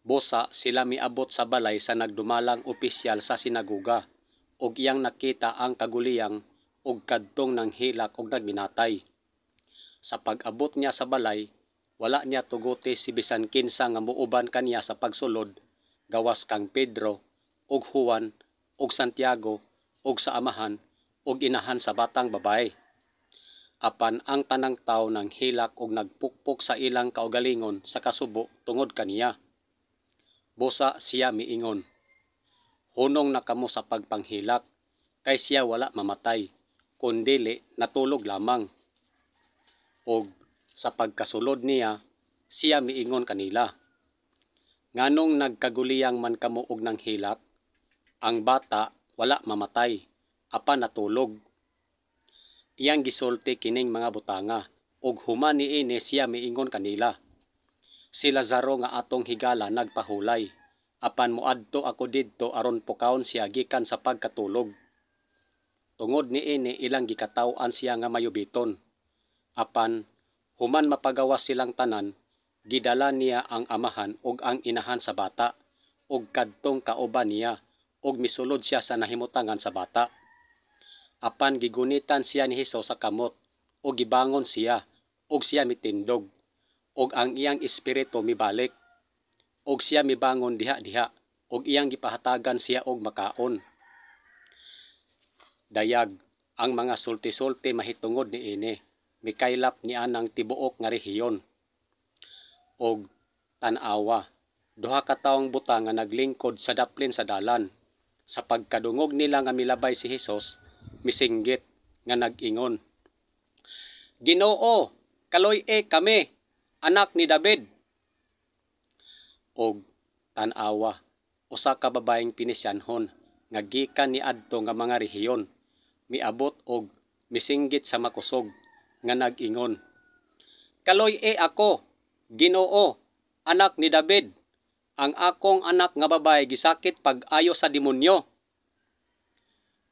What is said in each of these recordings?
Busa sila miabot sa balay sa nagdumalang opisyal sa sinaguga, og iyang nakita ang kaguliyang og kadtong nang hilak og nagminatay. Sa pag-abot niya sa balay, wala niya tuguti si bisan kinsa nga muuban kaniya sa pagsulod, gawas kang Pedro, og Juan, og Santiago, og sa amahan, og inahan sa batang babae. Apan ang tanang tawo nang hilak og nagpukpok sa ilang kaugalingon sa kasubo tungod kaniya. Busa siya miingon, "Hunong na kamo sa pagpanghilak, kay siya wala mamatay, kundili natulog lamang." Og sa pagkasulod niya, siya miingon kanila, "Nganong nagkaguliyang man kamo og nang hilak? Ang bata wala mamatay, apan natulog." Iyang gisulti kining mga butanga, og human niini siya miingon kanila, "Si Lazaro nga atong higala nagpahulay, apan moadto ako didto aron pukawon siya gikan sa pagkatulog." Tungod niini ilang gikataw-an siya nga mayubiton. Apan human mapagawas silang tanan, gidala niya ang amahan ug ang inahan sa bata, ug kadtong kauban niya, ug misulod siya sa nahimutangan sa bata. Apan gigunitan siya ni Hesus sa kamot, ug gibangon siya, ug siya mitindog, ug ang iyang espiritu mibalik, ug siya mibangon diha-diha, ug iyang gipahatagan siya og makaon. Dayag ang mga sulti-sulti mahitungod niini, mikaylap ni anang tibuok nga rehiyon. Og tan-awa, duha ka tawong buta nga naglingkod sa daplin sa dalan. Sa pagkadungog nila nga milabay si Hesus, misinggit nga nag-ingon, "Ginoo, kaloy-e kami, anak ni David." Og tan-awa, usa ka babaeng Pinisyanhon nga gikan niadto nga mga rehiyon, miabot og misinggit sa makusog nga nag-ingon, "Kaloy-e ako, Ginoo, anak ni David. Ang akong anak nga babae gisakit pag-ayo sa demonyo."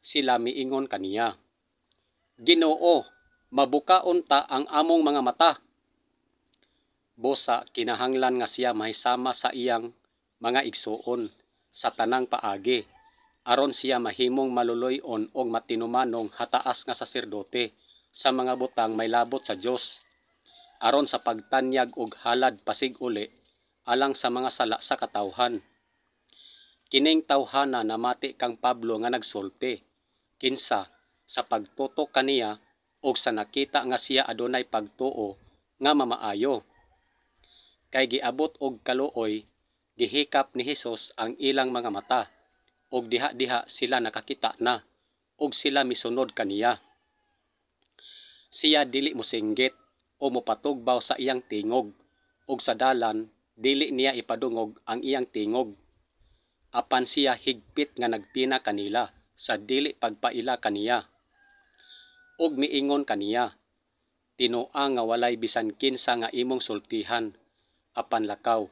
Sila miingon kaniya, "Ginoo, mabukaon ta ang among mga mata." Busa kinahanglan nga siya mahisama sa iyang mga igsuon sa tanang paagi, aron siya mahimong maluloy-on og matinumanong hataas nga saserdote sa mga butang may labot sa Dios, aron sa pagtanyag og halad pasig-uli alang sa mga sala sa katawhan. Kining tawhana namati kang Pablo nga nagsulti, kinsa sa pagtutok kaniya og sa nakita nga siya adunay pagtuo nga mamaayo. Kay giabot og kaluoy, gihikap ni Hesus ang ilang mga mata, og diha-diha sila nakakita na, og sila misunod kaniya. Siya dili mosinggit o mopatugbaw sa iyang tingog, ug sa dalan dili niya ipadungog ang iyang tingog. Apan siya higpit nga nagpina kanila sa dili pagpaila kaniya. Ug miingon kaniya, "Tinua nga walay bisan kinsa nga imong sultihan, apan lakaw,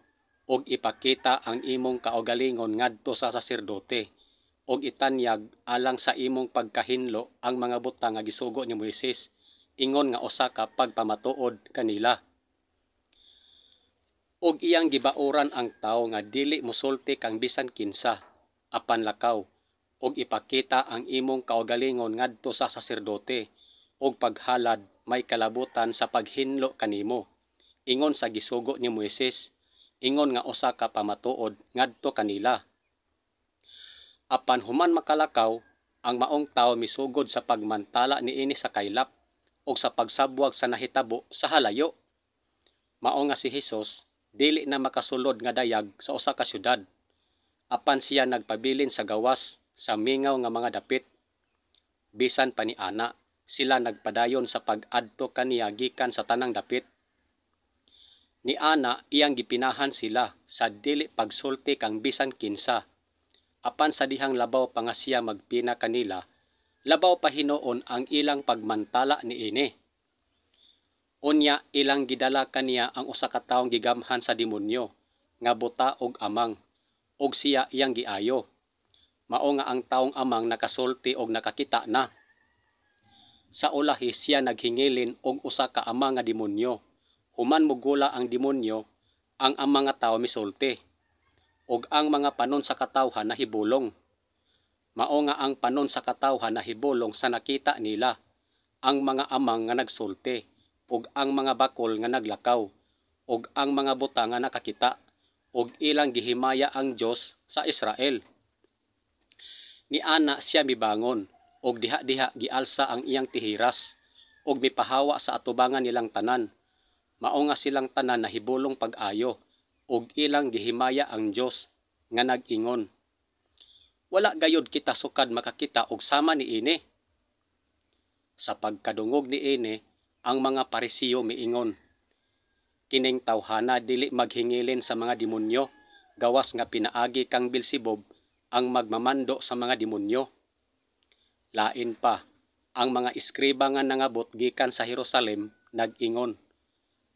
ug ipakita ang imong kaugalingon ngadto sa saserdote, ug itanyag alang sa imong pagkahinlo ang mga butang nga gisugo ni Moises, ingon nga usa ka pagpamatuod kanila." Og iyang gibauran ang tawo nga dili mosulti kang bisan kinsa, apan lakaw, ug ipakita ang imong kaugalingon ngadto sa saserdote, ug paghalad may kalabutan sa paghinlo kanimo, ingon sa gisugo ni Moises, ingon nga usa ka pamatuod ngadto kanila. Apan human makalakaw, ang maong tawo misugod sa pagmantala niini sa kaylap, ug sa pagsabwag sa nahitabo sa halayo. Mao nga si Hesus dili na makasulod nga dayag sa usa ka syudad, apan siya nagpabilin sa gawas sa mingaw nga mga dapit. Bisan pa ni ana, sila nagpadayon sa pag-adto kaniya gikan sa tanang dapit. Ni ana iyang gipinahan sila sa dili pagsulti kang bisan kinsa, apan sa dihang labaw pa nga siya magpina kanila, labaw pa hinuon ang ilang pagmantala niini. Unya ilang gidala kaniya ang usa ka tawong gigamhan sa demonyo, nga buta og amang, og siya iyang giayo. Mao nga ang tawong amang nakasulti og nakakita na. Sa ulahi siya naghingilin og usa ka amang nga demonyo. Human mugula ang demonyo, ang amang nga tawo misulti. ug ang mga panon sa katawhan nahibulong. Mao nga ang panon sa katawhan nahibulong sa nakita nila, ang mga amang nga nagsulti, ug ang mga bakol nga naglakaw, ug ang mga buta nga nakakita, ug ilang gihimaya ang Dios sa Israel. Ni ana siya mibangon, ug diha-diha gialsa ang iyang tihiras, ug mipahawa sa atubangan nilang tanan. Mao nga silang tanan nahibulong pag-ayo, ug ilang gihimaya ang Dios nga nag-ingon, wala gayud kita sukad makakita og sama niini. Sa pagkadungog niini, ang mga Parisiyo miingon, kining tawhana dili maghingilin sa mga demonyo, gawas nga pinaagi kang Beelzebub ang magmamando sa mga demonyo. Lain pa, ang mga iskriba nga nangabot gikan sa Jerusalem nag-ingon,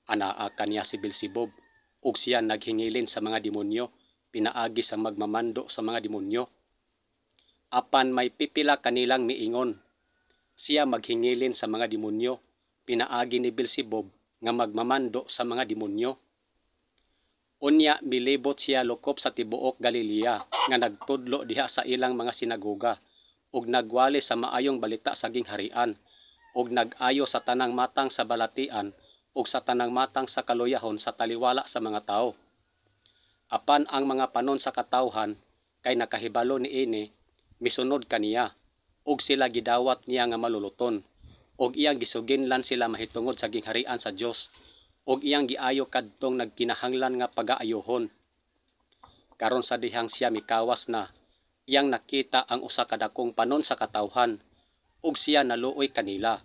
anaa kaniya si Beelzebub, ug siya naghingilin sa mga demonyo, pinaagi sa magmamando sa mga demonyo. Apan may pipila kanilang miingon, siya maghingilin sa mga demonyo, pinaagi ni Beelzebub nga magmamando sa mga demonyo. Unya milibot siya lokop sa tibuok Galilea nga nagtudlo diha sa ilang mga sinagoga, ug nagwali sa maayong balita sa gingharian, ug nag-ayo sa tanang matang sa balatian, ug sa tanang matang sa kaluyahon sa taliwala sa mga tao. Apan ang mga panon sa katawhan kay nakahibalo niini, misunod kaniya, ug sila gidawat niya nga maluluton, ug iyang gisuginlan sila mahitungod sa gingharian sa Dios, ug iyang giayo kadtong nagkinahanglan nga pagaayohon. Karon sa dihang siya mikawas na, iyang nakita ang usa ka dakong panon sa katawhan, ug siya naluoy kanila,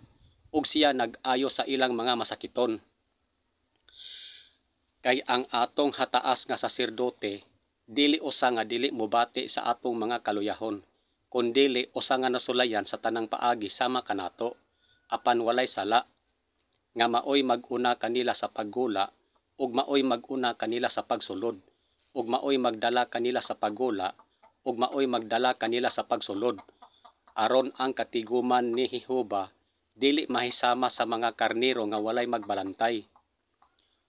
ug siya nag-ayo sa ilang mga masakiton. Kay ang atong hataas nga saserdote, dili usa nga dili mobati sa atong mga kaluyahon, kundili usa nga nasulayan sa tanang paagi sama kanato, apan walay sala, nga maoy mag-una kanila sa paggula, ug maoy mag-una kanila sa pagsulod, ug maoy magdala kanila sa paggula, ug maoy magdala kanila sa pagsulod, aron ang katiguman ni Jehova dili mahisama sa mga karnero nga walay magbalantay.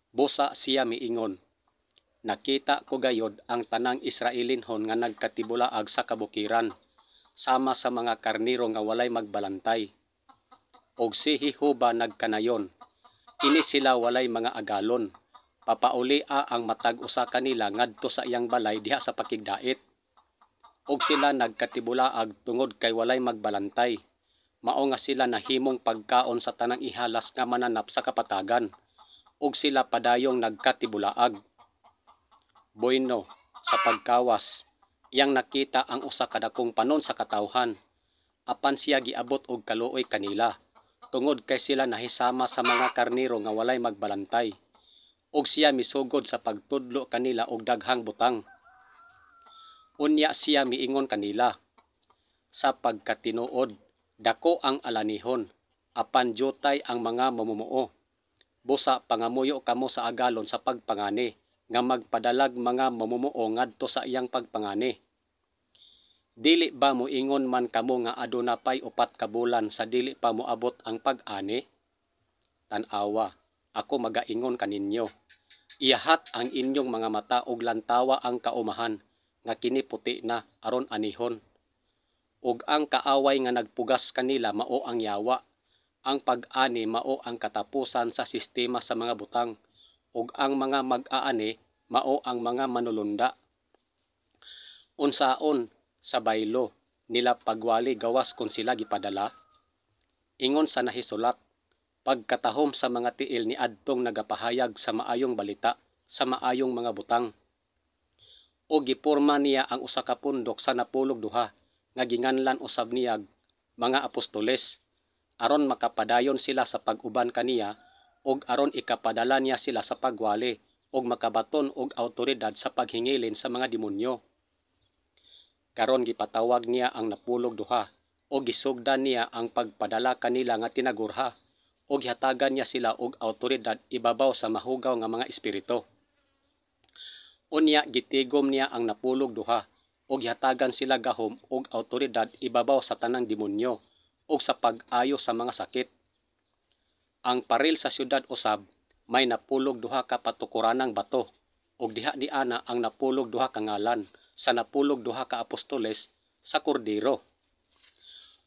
Busa siya miingon, nakita ko gayod ang tanang Israelinhon nga nagkatibulaag sa kabukiran, sama sa mga karniro nga walay magbalantay. Og si Jehova nagkanayon, ini sila walay mga agalon, papaulia ang matag usa kanila ngadto sa iyang balay diha sa pakigdait. Og sila nagkatibulaag tungod kay walay magbalantay, mao nga sila nahimong pagkaon sa tanang ihalas nga mananap sa kapatagan, og sila padayong nagkatibulaag. Bueno, sa pagkawas, iyang nakita ang usa ka dakong panon sa katawhan, apan siya giabot og kaluoy kanila, tungod kay sila nahisama sa mga karniro nga walay magbalantay, ug siya misugod sa pagtudlo kanila og daghang butang. Unya siya miingon kanila, sa pagkatinuod, dako ang alanihon, apan diutay ang mga mamumuo. Busa pangamuyo kamo sa agalon sa pagpangani, nga magpadalag mga mamumuo ngadto sa iyang pagpangani. Dili ba moingon man kamo nga aduna pay 4 ka bulan sa dili pa moabot ang pag-ani? Tan-awa, ako magaingon kaninyo. Iyahat ang inyong mga mata og lantawa ang kaumahan, nga kini puti na aron anihon. Ug ang kaaway nga nagpugas kanila mao ang yawa, ang pag-ani mao ang katapusan sa sistema sa mga butang, ug ang mga mag-aani mao ang mga manulunda. Unsaon sa baylo nila pagwali gawas kung sila gipadala? Ingon sa nahisulat, pagkatahom sa mga tiil ni adtong nagapahayag sa maayong balita sa maayong mga butang. O giporma niya ang usa ka pundok sa napulog duha nga ginganlan usab niyag mga apostoles, aron makapadayon sila sa pag-uban kaniya, ug aron ikapadala niya sila sa pagwali ug makabaton og awtoridad sa paghingilin sa mga demonyo. Karon gipatawag niya ang napulog duha o gisugdan niya ang pagpadala kanila nga tinagurha, o gihatagan niya sila og awtoridad ibabaw sa mahugaw nga mga espiritu. Unya gitigom niya ang napulog duha o gihatagan sila gahom og awtoridad ibabaw sa tanang demonyo ug sa pag-ayo sa mga sakit. Ang paril sa syudad usab may napulog duha ka patukuranang bato, ug diha di ana ang napulog duha ka ngalan sa napulog duha ka apostoles sa kordero.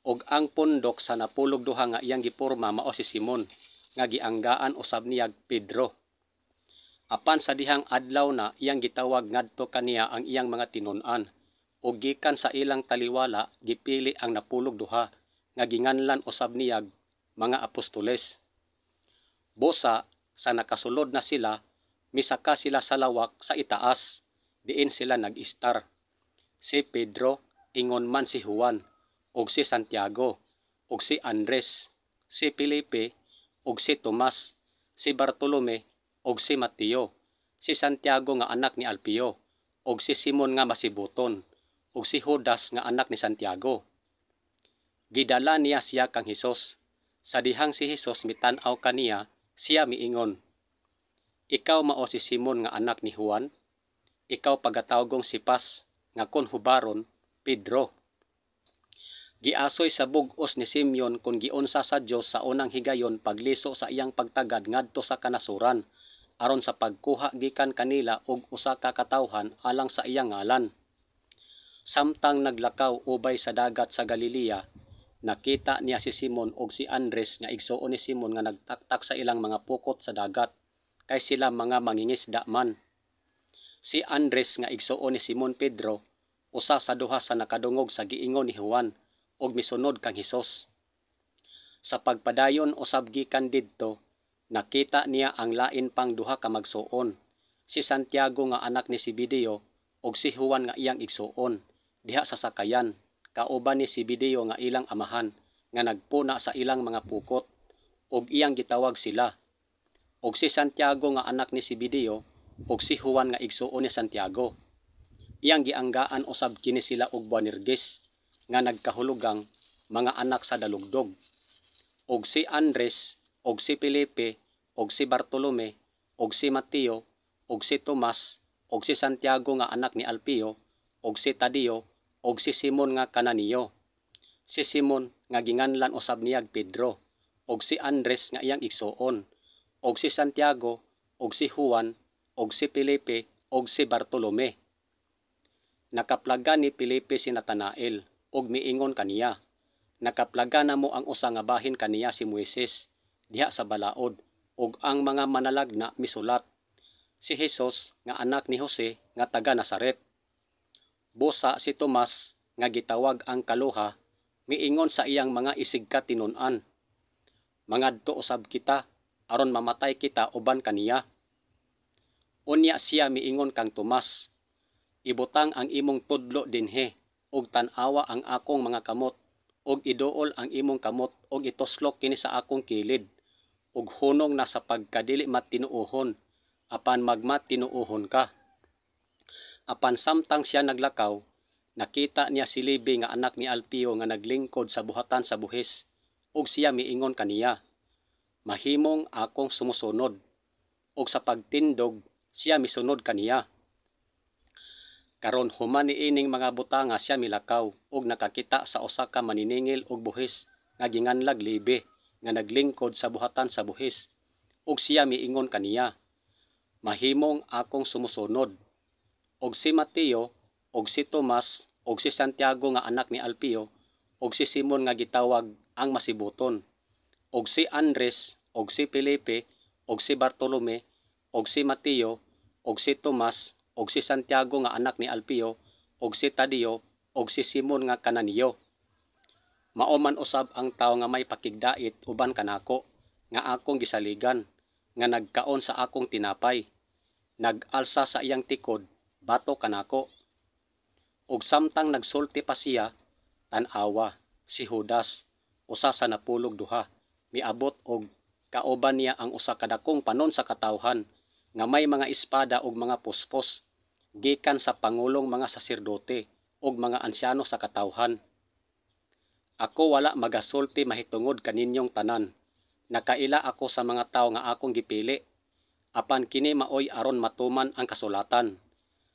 Og ang pundok sa napulog duha nga iyang giporma mao si Simon nga gianggaan usab niya Pedro. Apan sa dihang adlaw na iyang gitawag ngadto kaniya ang iyang mga tinun-an ug gikan sa ilang taliwala gipili ang napulog duha nga ginganlan usab niyag mga apostoles. Busa sa nakasulod na sila, misaka sila sa lawak sa itaas, diin sila nag-istar. Si Pedro, ingon man si Juan, ug si Santiago, ug si Andres, si Felipe, ug si Tomas, si Bartolome, ug si Mateo, si Santiago nga anak ni Alpeo, ug si Simon nga masibuton, ug si Judas nga anak ni Santiago. Gidala niya siya kang Hesus. Sa dihang si Hesus mitan-aw kaniya, siya miingon, "Ikaw mao si Simon nga anak ni Juan, ikaw pagatawgong Sipas, nga kon hubaron Pedro." Giasoy sa bug-os ni Simeon kung giunsa sa Dios sa unang higayon pagliso sa iyang pagtagad ngadto sa kanasuran aron sa pagkuha gikan kanila og usa ka katawhan alang sa iyang ngalan. Samtang naglakaw ubay sa dagat sa Galilea, nakita niya si Simon ug si Andres nga igsuon ni Simon nga nagtaktak sa ilang mga pukot sa dagat, kay sila mga mangingisda man. Si Andres nga igsuon ni Simon Pedro, usa sa duha sa nakadungog sa giingon ni Juan, ug misunod kang Hesus. Sa pagpadayon usab gikan didto, nakita niya ang lain pang duha ka magsuon, si Santiago nga anak ni Zebedeo ug si Juan nga iyang igsuon, diha sa sakayan, kauban ni Zebedeo nga ilang amahan, nga nagpuna sa ilang mga pukot, ug iyang gitawag sila. Ug si Santiago nga anak ni Zebedeo, ug si Juan nga igsuon ni Santiago. Iyang gianggaan usab kini sila og Boanerges, nga nagkahulugang mga anak sa dalugdog. Ug si Andres, ug si Felipe, ug si Bartolome, ug si Mateo, ug si Tomas, ug si Santiago nga anak ni Alpeo, ug si Tadeo, ug si Simon nga Kananiyo. Si Simon nga ginganlan usab niyag Pedro, ug si Andres nga iyang igsuon, ug si Santiago, ug si Juan, ug si Felipe, ug si Bartolome. Nakaplaga ni Felipe si Natanael, ug miingon kaniya, "Nakaplaga na mo ang usa nga bahin kaniya si Moises, diha sa balaod, ug ang mga manalagna misulat, si Hesus nga anak ni Jose nga taga Nazaret." Busa si Tomas nga gitawag ang Kaluha, miingon sa iyang mga isigka tinun-an, "Mangadto usab kita aron mamatay kita uban kaniya." Unya siya miingon kang Tomas, "Ibutang ang imong tudlo dinhe, ug tan-awa ang akong mga kamot, ug iduol ang imong kamot ug ituslok kini sa akong kilid, ug hunong na sa pagkadili matinuohon, apan magmatinuohon ka." Apan samtang siya naglakaw, nakita niya si Levi nga anak ni Alpeo nga naglingkod sa buhatan sa buhis, ug siya miingon kaniya, "Mahimong akong sumusunod." Ug sa pagtindog, siya misunod kaniya. Karon human niining mga butanga siya milakaw, ug nakakita sa usa ka maniningil og buhis nga ginganlag Levi nga naglingkod sa buhatan sa buhis, ug siya miingon kaniya, "Mahimong akong sumusunod." Og si Mateo, og si Tomas, og si Santiago nga anak ni Alpeo, og si Simon nga gitawag ang Masibuton, og si Andres, og si Felipe, og si Bartolome, og si Mateo, og si Tomas, og si Santiago nga anak ni Alpeo, og si Tadeo, og si Simon nga Kananiyo. Mao man usab ang tawo nga may pakigdait uban kanako, nga akong gisaligan, nga nagkaon sa akong tinapay, nag-alsa sa iyang tikod, bato kanako. Ug samtang nagsulti pa siya, tan-awa si Judas, usa sa napulog duha, miabot og kauban niya ang usa ka dakong panon sa katawhan, nga may mga espada ug mga puspos, gikan sa pangulong mga saserdote ug mga ansyano sa katawhan. "Ako wala magasulti mahitungod kaninyong tanan, nakaila ako sa mga tawo nga akong gipili, apan kini maoy aron matuman ang kasulatan.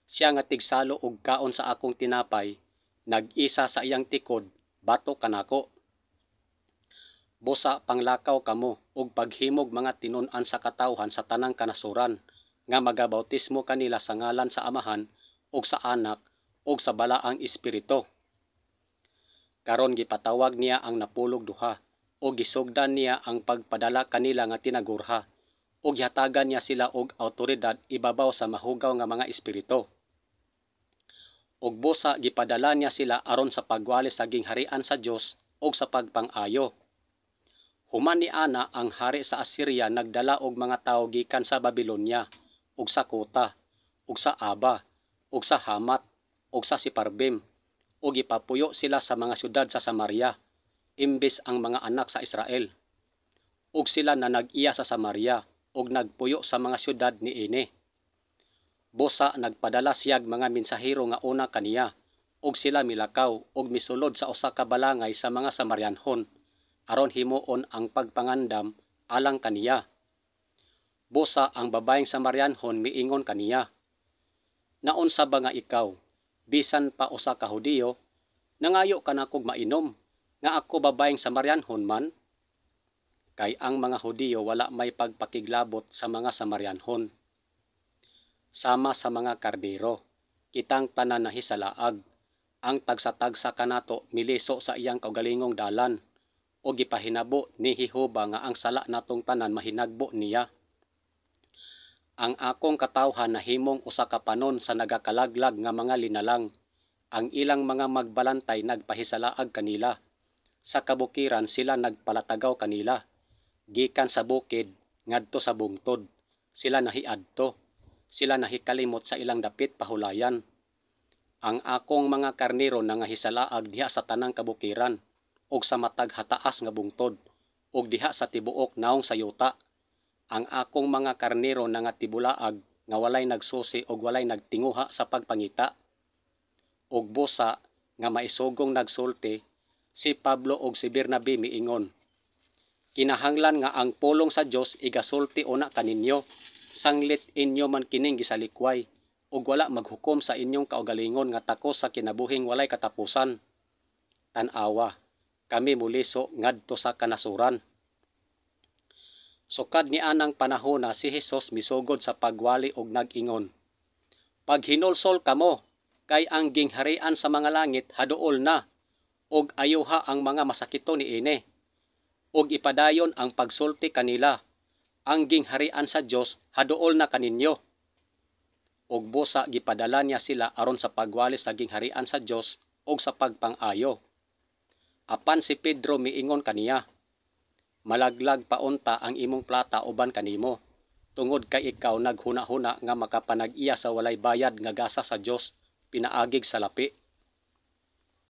Siya nga tigsalo og kaon sa akong tinapay, nag-isa sa iyang tikod, bato kanako." Busa panglakaw kamo og paghimog mga tinun-an sa katawhan sa tanang kanasuran, nga magabautismo kanila sa ngalan sa Amahan ug sa Anak ug sa balaang Espiritu. Karon gipatawag niya ang napulog duha ug gisugdan niya ang pagpadala kanila nga tinagurha ug gihatagan niya sila og awtoridad ibabaw sa mahugaw nga mga espiritu. Ug busa gipadala niya sila aron sa pagwali sa gingharian sa Dios ug sa pagpang-ayo. Human ni ana ang hari sa Assyria nagdala og mga tawo gikan sa Babilonia ug sa Kuta ug sa Aba ug sa Hamat ug sa Siparbim ug ipapuyo sila sa mga syudad sa Samaria imbes ang mga anak sa Israel. Ug sila na nag-iya sa Samaria ug nagpuyo sa mga syudad niini. Busa nagpadala siyag mga mensahero nga una kaniya ug sila milakaw ug misulod sa usa ka balangay sa mga Samarianhon aron himuon ang pagpangandam alang kaniya. Busa ang babaeng Samarianhon miingon kaniya, "Naunsa ba nga ikaw, bisan pa usa ka Hudiyo, nangayo ka na kog mainom, nga ako babaeng Samarianhon man?" Kay ang mga Hudiyo wala may pagpakiglabot sa mga Samarianhon. Sama sa mga kardero, kitang tanan nahisalaag, ang tagsa-tagsa kanato miliso sa iyang kaugalingong dalan, o gipahinabo ni Jehova nga ang sala natong tanan mahinagbo niya. Ang akong katawhan nahimong usa ka panon sa nagakalaglag nga mga linalang, ang ilang mga magbalantay nagpahisalaag kanila. Sa kabukiran sila nagpalatagaw kanila, gikan sa bukid ngadto sa bungtod, sila nahiadto, sila nahikalimot sa ilang dapit pahulayan. Ang akong mga karnero nangahisalaag diha sa tanang kabukiran, ug sa matag hataas nga bungtod, ug diha sa tibuok naong sa yuta. Ang akong mga karnero nangatibulaag nga walay nagsusi ug walay nagtinguha sa pagpangita. Ug busa nga maisugong nagsulti, si Pablo ug si Bernabe miingon, "Kinahanglan nga ang pulong sa Dios igasulti una kaninyo, sanglit inyo man kining gisalikway, ug wala maghukom sa inyong kaugalingon nga takos sa kinabuhing walay katapusan. Tan-awa, kami muliso ngadto sa kanasuran." Sukad ni anang panahona si Hesus misugod sa pagwali ug nag-ingon, "Paghinulsol kamo, kay ang gingharian sa mga langit haduol na, ug ayuha ang mga masakito niini, ug ipadayon ang pagsulti kanila, ang gingharian sa Dios haduol na kaninyo." Ug busa gipadala niya sila aron sa pagwali sa gingharian sa Dios ug sa pagpang-ayo. Apan si Pedro miingon kaniya, "Malaglag paunta ang imong plata uban kanimo, tungod kay ikaw naghuna-huna nga makapanag-iya sa walay bayad nga gasa sa Dios, pinaagig sa lapi."